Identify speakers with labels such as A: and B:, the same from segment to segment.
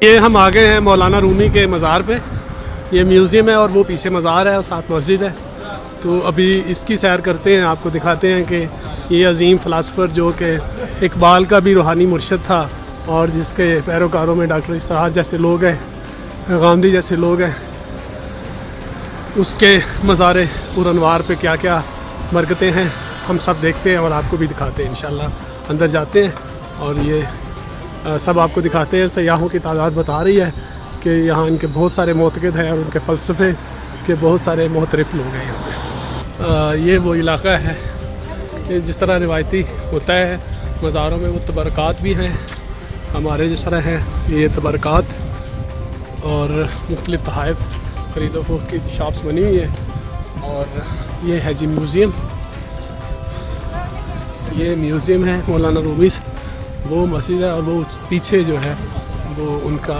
A: ये हम आ गए हैं मौलाना रूमी के मज़ार पे। ये म्यूज़ियम है और वो पीछे मज़ार है और साथ मस्जिद है। तो अभी इसकी सैर करते हैं, आपको दिखाते हैं कि ये अजीम फ़िलासफ़र जो कि इकबाल का भी रूहानी मुर्शद था और जिसके पैरोकारों में डॉक्टर इसरार जैसे लोग हैं, गांधी जैसे लोग हैं, उसके मज़ार पुरनवार पे क्या क्या बरकतें हैं हम सब देखते हैं और आपको भी दिखाते हैं। इंशाल्लाह अंदर जाते हैं और ये सब आपको दिखाते हैं। सयाहों की तादाद बता रही है कि यहाँ इनके बहुत सारे मोतक़िद हैं और उनके फ़लसफ़े के बहुत सारे मोहतरफ़ लोग हैं यहाँ पे। ये वो इलाक़ा है कि जिस तरह रिवायती होता है मज़ारों में वो तबरक़ात भी हैं हमारे जिस तरह हैं ये तबरक़ात, और मुख्तलिफ़ तहाइफ़ ख़रीदो फ़रोख्त की शॉप्स बनी हुई है। और ये है जी म्यूज़ियम। ये म्यूज़ियम है मौलाना रूमी, वो मस्जिद है और वो पीछे जो है वो उनका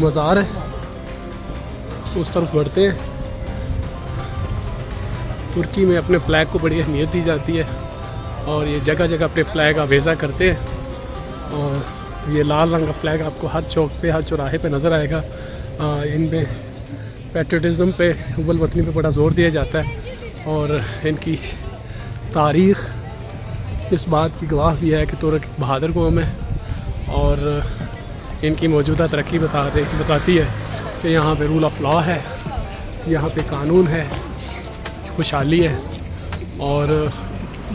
A: मज़ार है। उस तरफ बढ़ते हैं। तुर्की में अपने फ़्लैग को बड़ी अहमियत दी जाती है और ये जगह जगह अपने फ़्लैग आवेज़ा करते हैं। और ये लाल रंग का फ़्लैग आपको हर चौक पे, हर चौराहे पे नज़र आएगा। इनमें पैट्रियटिज़म पे, हुब्बुल वतनी पे बड़ा ज़ोर दिया जाता है और इनकी तारीख़ इस बात की गवाह भी है कि तुर्क बहादुर कौम है और इनकी मौजूदा तरक्की बताती है कि यहाँ पे रूल ऑफ लॉ है, यहाँ पे कानून है, खुशहाली है और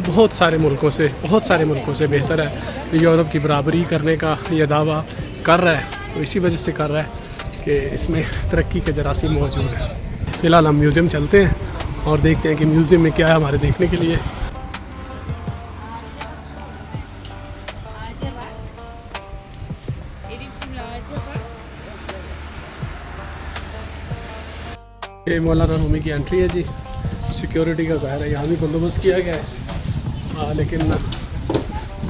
A: बहुत सारे मुल्कों से बेहतर है। यूरोप की बराबरी करने का ये दावा कर रहा है, तो इसी वजह से कर रहा है कि इसमें तरक्की के जरासीम मौजूद है। फ़िलहाल हम म्यूज़ियम चलते हैं और देखते हैं कि म्यूज़ियम में क्या है हमारे देखने के लिए। ये मौलाना रूमी की एंट्री है जी। सिक्योरिटी का ज़ाहिर है यहाँ भी बंदोबस्त किया गया है, लेकिन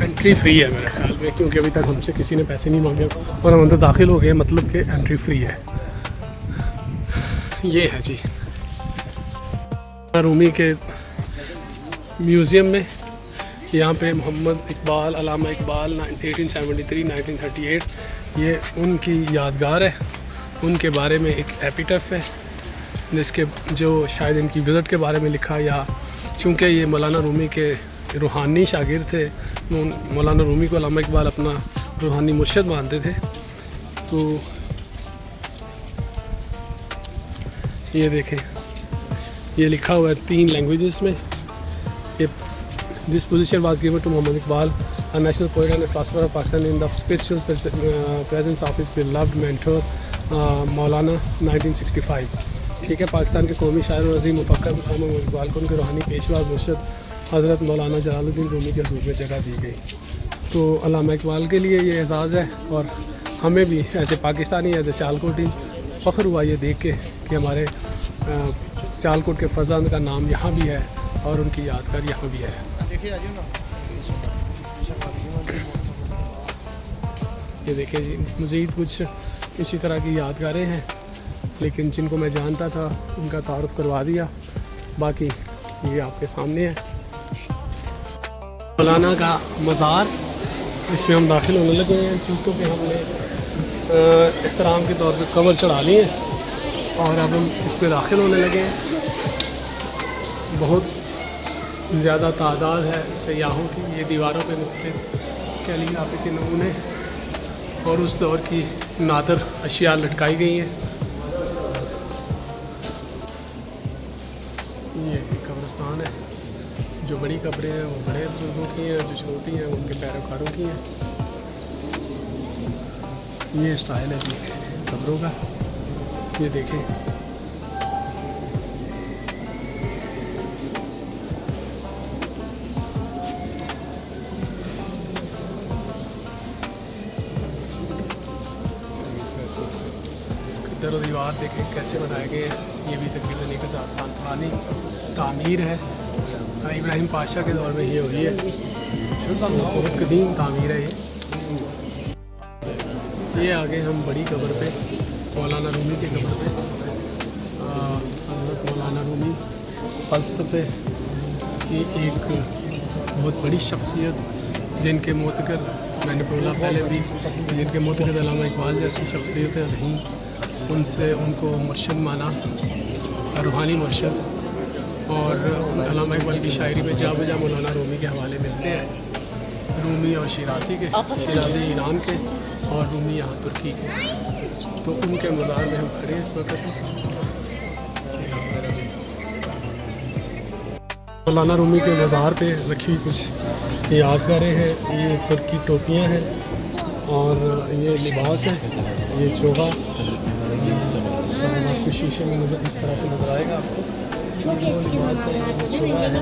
A: एंट्री फ्री है मेरे ख्याल में, क्योंकि अभी तक हमसे किसी ने पैसे नहीं मांगे और हम अंदर दाखिल हो गए, मतलब कि एंट्री फ्री है। ये है जी रूमी के म्यूज़ियम में। यहाँ पे मोहम्मद इकबाल, अल्लामा इकबाल 1873-1938 ये उनकी यादगार है। उनके बारे में एक एपिटफ है जिसके जो शायद इनकी विज़िट के बारे में लिखा, या चूँकि ये मौलाना रूमी के रूहानी शागिर्द थे, मौलाना रूमी को अल्लामा इकबाल अपना रूहानी मुर्शद मानते थे। तो ये देखें, ये लिखा हुआ है 3 लैंग्वेजेस में। ये this position was given to Mohammad Iqbal, a national poet and a philosopher of Pakistan, in the spiritual presence of his beloved mentor मौलाना 1965। ठीक है, पाकिस्तान के कौमी शायर और अज़ीम मुफ़क्किर मोहम्मद इकबाल को उनके रूहानी पेशवा मुर्शद हज़रत मौलाना जलालुद्दीन रूमी के हज़ूर में जगह दी गई। तो अल्लामा इकबाल के लिए ये एज़ाज़ है और हमें भी ऐसे पाकिस्तानी, ऐसे सियालकोटी फ़ख्र हुआ ये देख के कि हमारे सियालकोट के फ़ज़ान का नाम यहाँ भी है और उनकी यादगार यहाँ भी है। ये देखिए जी, मज़ीद कुछ इसी तरह की यादगारें हैं, लेकिन जिनको मैं जानता था उनका तारुफ़ करवा दिया। बाकी ये आपके सामने है मौलाना का मज़ार। इसमें हम दाखिल होने लगे हैं क्योंकि हमने एहतराम के तौर पे कवर चढ़ा ली है और अब हम इसमें दाखिल होने लगे हैं। बहुत ज़्यादा तादाद है सयाहों की। ये दीवारों पे मुख्तलिफ कैलीग्राफी के नमूने और उस दौर की नादर अशिया लटकाई गई हैं। ये कब्रिस्तान है। जो बड़ी कब्रें हैं वो बड़े बुजुर्गों की हैं, जो छोटी हैं उनके पैरोकारों की हैं। ये स्टाइल है जी कब्रों का, ये देखें। दर दीवार देखें कैसे बनाए गए हैं। ये भी तकरीबन 1000 साल पुरानी तामीर है। इब्राहिम पाशा के दौर में ये हुई है। बहुत कदीम तामीर है ये। आगे हम बड़ी कब्र पे, मौलाना रूमी की कब्र पे, हज़रत मौलाना रूमी फ़लसफ़े की एक बहुत बड़ी शख्सियत, जिनके मोतक़िद मैंने बोला पहले भी, जिनके मुतहद अल्लामा इकबाल जैसी शख्सियतें रहीं, उनसे उनको मुर्शद माना, रूहानी मुर्शद। और अल्लामा इकबाल की शायरी में जा बजा मौलाना रूमी के हवाले मिलते हैं, रूमी और शिराज़ी के, शिराज़ी ईरान के और रूमी यहाँ तुर्की के। तो उनके मज़ार में हम खड़े हैं इस वक्त। मौलाना रूमी के मज़ार पे रखी हुई कुछ यादगारें हैं। ये तुर्की टोपियाँ हैं और ये लिबास है, ये चोगा आपको शीशे में नज़र इस तरह से नज़र आएगा आपको। वो लिबास है, वो चोगा है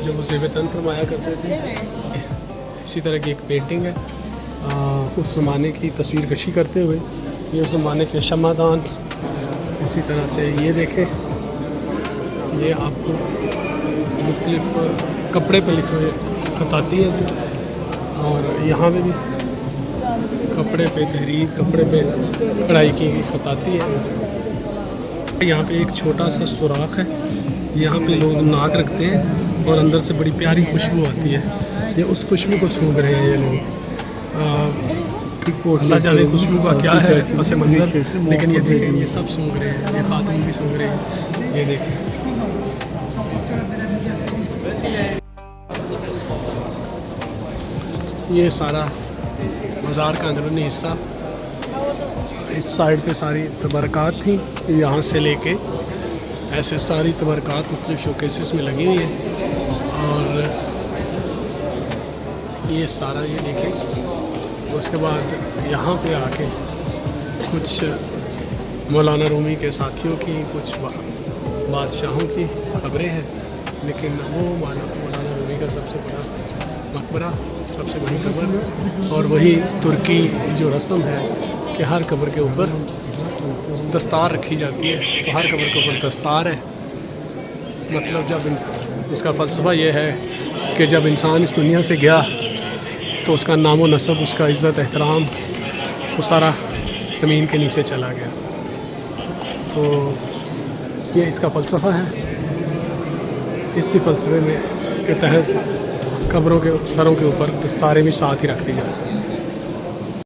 A: जो वो ज़ेब तन फरमाया करते थे। इसी तरह की एक पेंटिंग है उस ज़माने की तस्वीर कशी करते हुए, ये उस ज़माने के शमादान। इसी तरह से ये देखें, ये आपको मुख्तलिफ कपड़े पे लिखे हुए खताती है जी। और यहाँ पे भी कपड़े पे तहरीर, कपड़े पे कढ़ाई की गई खताती है। यहाँ पे एक छोटा सा सुराख है, यहाँ पे लोग नाक रखते हैं और अंदर से बड़ी प्यारी खुशबू आती है। ये उस खुशबू को सूंघ रहे हैं ये लोग। अल्लाह जाने खुशबू का क्या है पस मंज़र, लेकिन ये देखें, ये सब सूंघ रहे हैं, ये खातून भी सूंघ रहे हैं। ये देखें, ये सारा मज़ार का अंदरूनी हिस्सा। इस साइड पे सारी तबरकात थी, यहाँ से लेके ऐसे सारी तबरकात मुख्तलिफ शोकेसेस में लगी हुई है। और ये सारा ये देखें। उसके बाद यहाँ पे आके कुछ मौलाना रूमी के साथियों की, कुछ बादशाहों की खबरें हैं। लेकिन वो मौलाना रूमी का सबसे बड़ा मकबरा, सबसे बड़ी कब्र, और वही तुर्की जो रस्म है कि हर कब्र के ऊपर दस्तार रखी जाती है। तो हर कब्र के ऊपर दस्तार है। मतलब जब उसका फ़लसफ़ा ये है कि जब इंसान इस दुनिया से गया तो उसका नामो नसब, उसका इज़्ज़त एहतराम, वो सारा ज़मीन के नीचे चला गया। तो ये इसका फ़लसफ़ा है। इसी फ़लसफ़े में के तहत कब्रों के सरों के ऊपर दस्तारें भी साथ ही रख दी जाती हैं।